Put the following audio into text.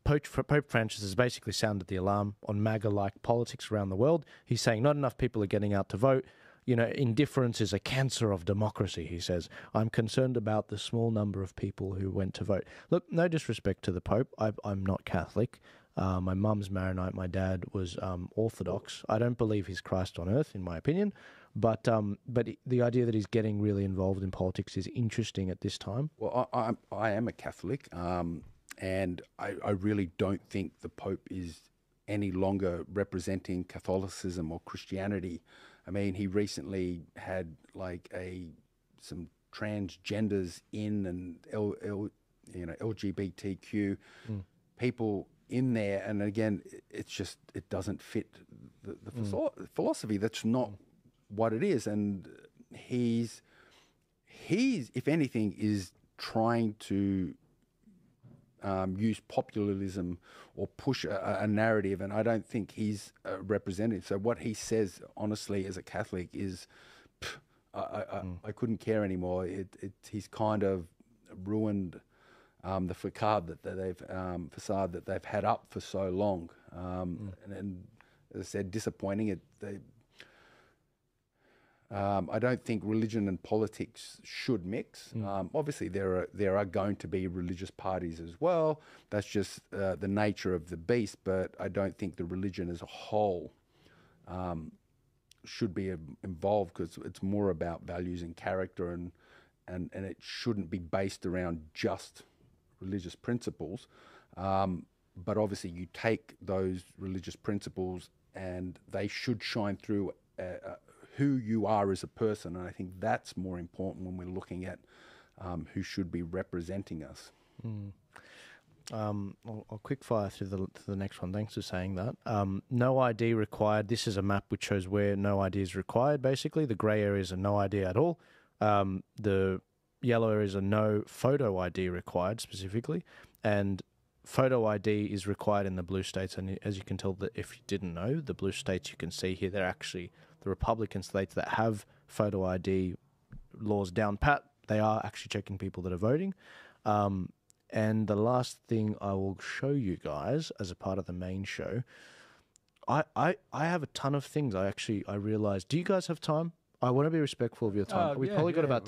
Pope Francis has basically sounded the alarm on MAGA-like politics around the world. He's saying not enough people are getting out to vote. You know, indifference is a cancer of democracy, he says. I'm concerned about the small number of people who went to vote. Look, no disrespect to the Pope. I'm not Catholic. My mum's Maronite. My dad was Orthodox. I don't believe he's Christ on earth, in my opinion. But the idea that he's getting really involved in politics is interesting at this time. Well, I am a Catholic, and I really don't think the Pope is any longer representing Catholicism or Christianity. I mean, he recently had like some transgenders in and LGBTQ people in there, and again, it's just it doesn't fit the philosophy. That's not what it is, and he's if anything is trying to use populism or push a narrative, and I don't think he's representative. So what he says, honestly, as a Catholic, is I couldn't care anymore. He's kind of ruined the facade that they've had up for so long, and as I said, disappointing. I don't think religion and politics should mix. Obviously, there are going to be religious parties as well. That's just the nature of the beast. But I don't think the religion as a whole should be involved, because it's more about values and character, and it shouldn't be based around just religious principles. But obviously, you take those religious principles, and they should shine through who you are as a person, and I think that's more important when we're looking at who should be representing us. I'll quick fire through the next one. Thanks for saying that. No ID required. This is a map which shows where no ID is required, basically. The grey areas are no ID at all. The yellow areas are no photo ID required, specifically. And photo ID is required in the blue states, and as you can tell, that if you didn't know, the blue states you can see here, they're actually the Republican states that have photo ID laws down pat. They are actually checking people that are voting. And the last thing I will show you guys as a part of the main show, I have a ton of things. I realized. Do you guys have time? I want to be respectful of your time. We've probably got about